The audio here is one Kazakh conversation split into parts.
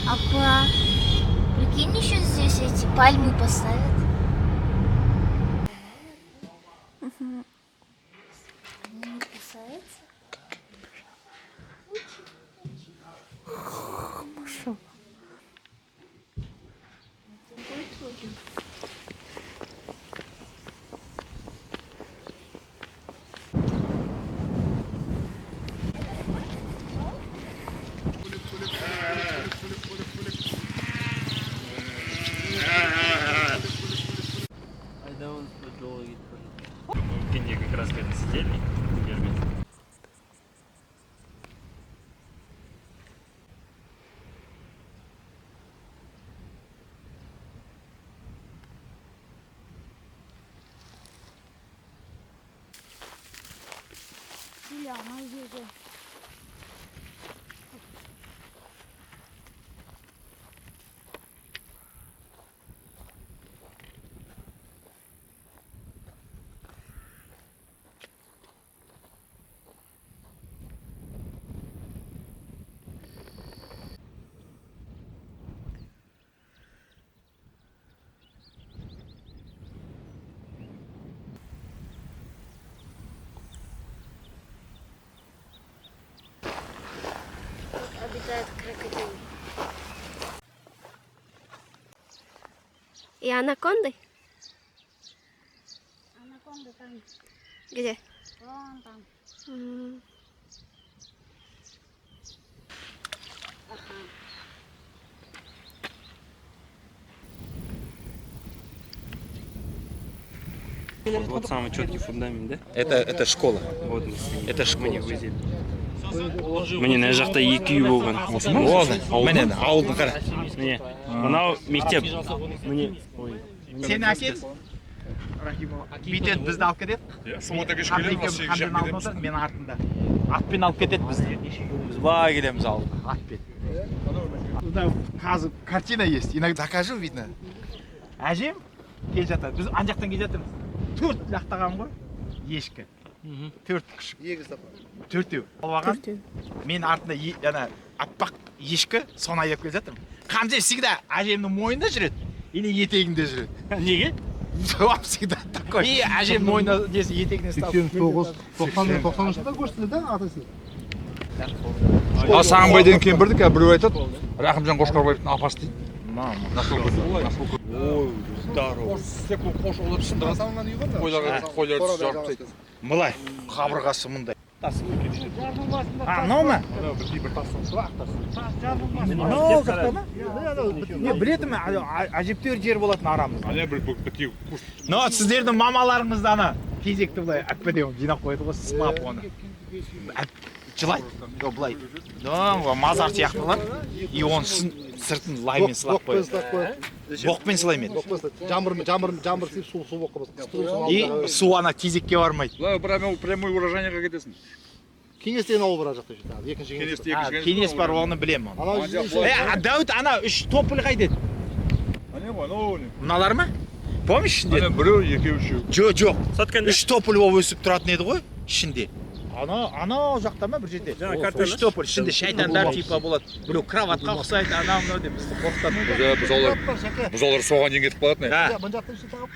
Апа, прикинь, еще здесь эти пальмы поставят. Они не касаются. Пошел. Где как раз когда сидели, держите. Бля, она здесь. Обитает крокодил. И анаконды? Анаконда там. Где? Вон там. Вот самый четкий фундамент, да? Это школа. Вот Это міне школа. өзен. Міне мына жақта екі үй болған. Болды. Міне ауылдың қара. Міне мынау мектеп. Міне Сен әкел. Бүйтеді бізді алып кетеді. Қамден алдын отыр, мен артында. Атпен алып кетеді бізді. Біз былай келеміз ауылға, атпен. Қазір картина есть. Иногда закажу, видно. Әжем келе жатады. Біз ан жақтан келе жатырмыз. 4 лақтаған ғой. Ешкі. 4 күшік. Егіз тапа. 4-еу. Алған. Мен артында ана аппақ ешкі, соны айдап келе жатырмын. Қамза всегда әжемнің мойнында жүреді или етегінде жүреді. неге? Жауап всегда такой. И әжем мойнына несі етегіне ұстап. 89-90 жылдар көрсетті да атасы. Сағынбайдан кейін бірдік, біреу айтады, Рахымжан Қошқарбаевтың апасы дейді. Ой, здорово. Қош олар сындырады, қойларды жарып тастайды. Мылай, қабырғасы мұндай. Мынау ма? Мынау жақта ма? Не, білетін ме? Әжептәуір жер болатын арамызда. Но сіздердің мамаларыңызды ана кезекті былай әппеден жинап қойды ғой, сылап оны. Жылайды, былай. Мазар сияқтылар. И оны сыртын лаймен сылап қойды. Боқпен сылаймен. Жамбыр сеп су боққа басып. И су ана кезекке бармайды. Прямой урожайға кетесің. Кеңестен ауыл бара жақта жүрді. Екінші Кеңес бар, оны білем. Дәуіт, ана 3 тополь қайдеді? Мыналар ма? Помнишь ішінде? Біреу, екеу, үшеу. Жоқ. 3 тополь болып өсіп тұратын еді ғой ішінде. Анау жақта ма бір жерде? 3 тополь ішінде шайтандар типа болады. Біреу кроватқа ұқсайды, анау мынау деп бізді қорқытады. Бұзаулар соған дейін кетіп қалады не? Бұн жақтан іші тағып.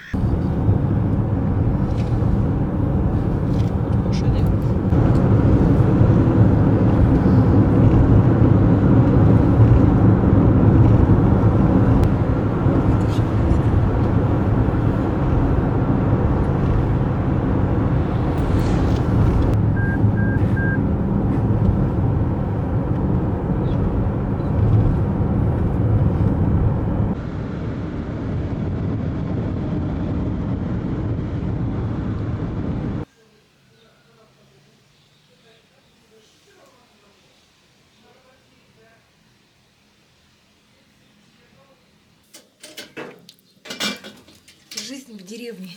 Жизнь в деревне.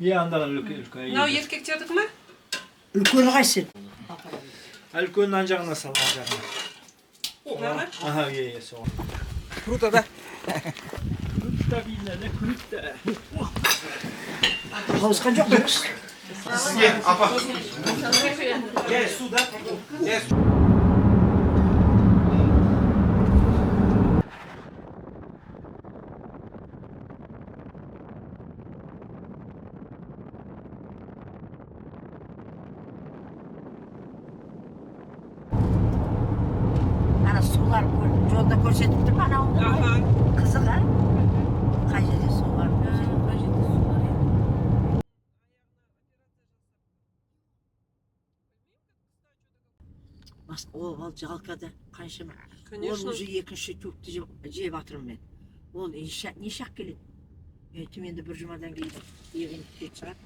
İyi andan ülke. Mынау еркектердікі ме? Үлкені қайсы? Ülkenin ancağına salacağına. Мынаны? Aha iyi soğan. Круто, да? Kırıkta bilene kırıkta. Қалысқан жоқ па? Gel suda. Gel. Ана сулар жолда көрсетіп тұр ма анау? Аха. Қызық, а? Қай жерде су бар? Қай жерде су бар, иә? Ол жалқада қаншама. Ол уже екінші көкті жеп жатырмын мен. Ол неше ақ келеді? Төменде бір жұмадан кейін егін кет шығады.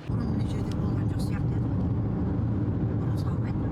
Бұрын мына жерде болған жоқ сияқты еді ғой. Бұрын салмайтын.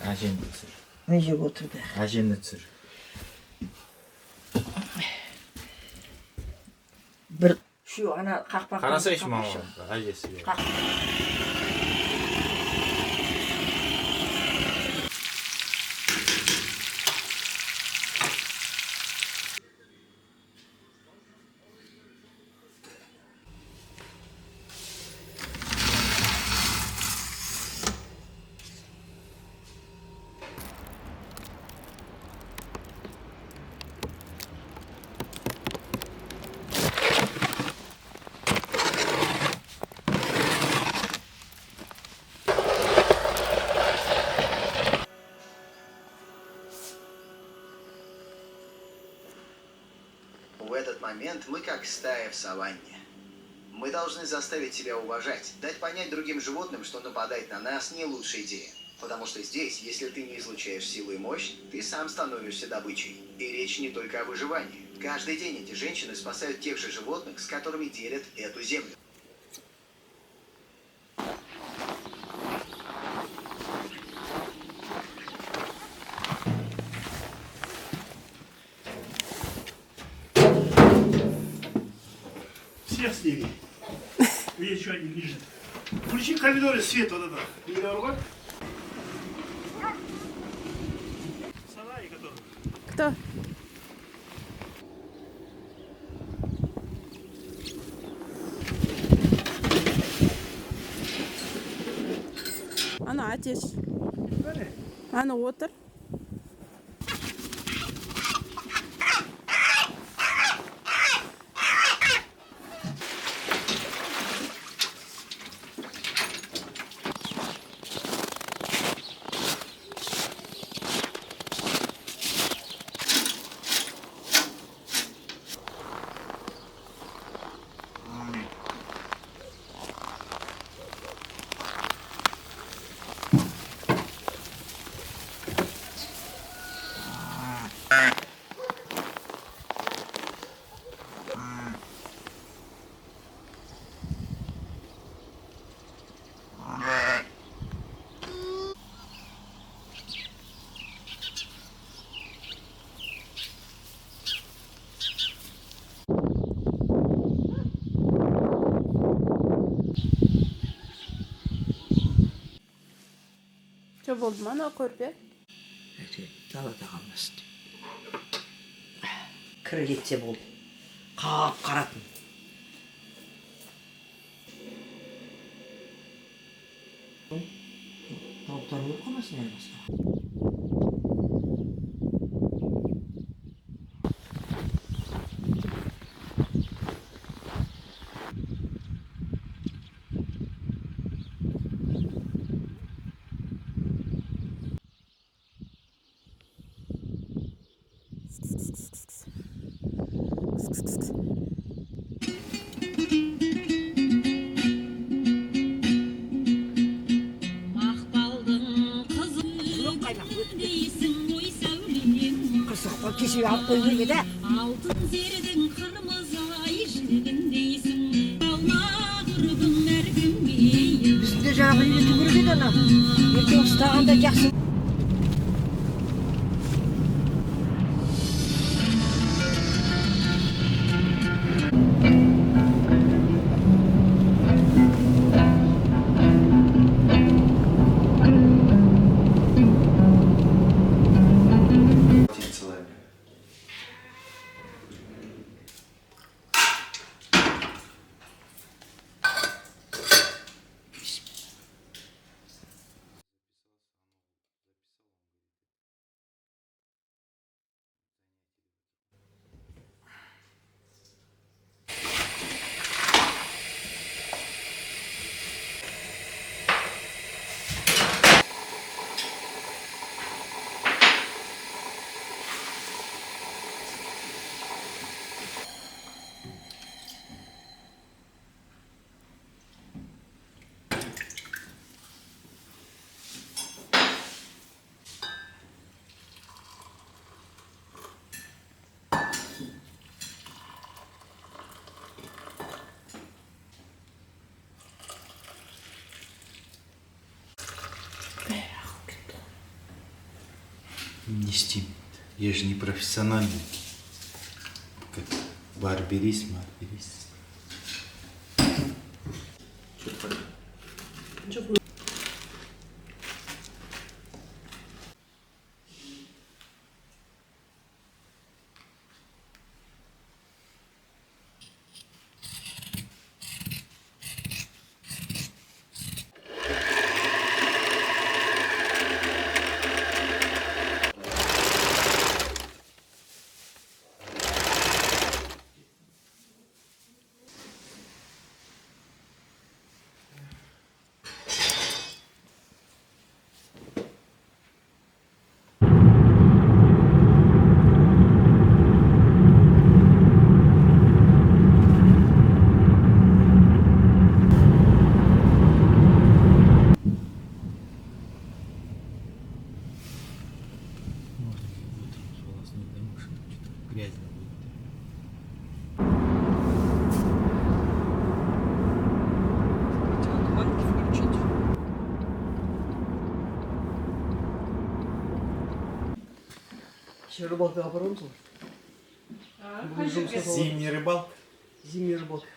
Әжені түсір. Не жеп отырды? Әжені түсір. Бір şu ана қақпақ. Қарасайшы мама. Әжесі. В этот момент мы как стая в саванне. Мы должны заставить себя уважать, дать понять другим животным, что нападать на нас не лучшая идея. Потому что здесь, если ты не излучаешь силу и мощь, ты сам становишься добычей. И речь не только о выживании. Каждый день эти женщины спасают тех же животных, с которыми делят эту землю. Всех снеги. Видишь, что они лежат. Включи в коридоре свет вот это. Перегородка. Сарай готов. Кто? Ана атеш. Ана отыр. Что болды ма ана көрпе? Далада қалмасын. кірі кетсе болды. Қағып қаратын. Тауықтар өліп қалмасын әлі басқа. Қырсықпа кешеге алып қойып еді. Алтын зердің қырмызы ай жүргендейсің, алма құрбың әркімге. Бізде жағы үйрету керек еді ана. Ертең ұстағанда жақсы. Не стим. Я же не профессиональный. Как барберис. Грязно будет. Еще рыбалка оборонцев. Зимний рыбалка. Зимняя рыбалка.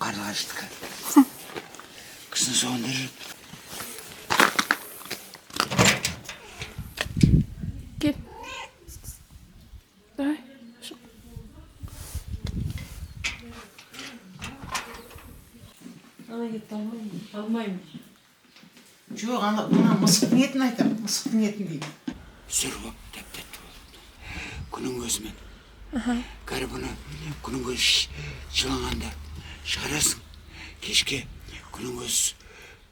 Қарлығаштық. Кісін соғындырып. Кел. Давай. Ана кетті алмаймын. Жоқ, ана мысықтың етін айтам, мысықтың етін дейді. Сүр болып тәп-тәтті болды. Күнің өзімен. Кәрі бұны күнің өзі жыланғанда шығарасың. Кешке күнің өзі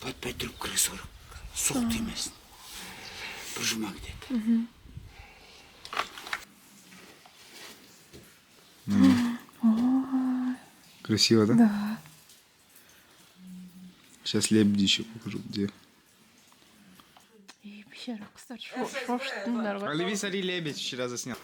батпай тұрып кіре сорып. Суық тимесін. Бір жұма кетеді. Красиво, да? Да. Сейчас лебеди еще покажу, где. И пещера, кстати, шо ж тыңдар ғой. Оливий Сари лебедь вчера заснял.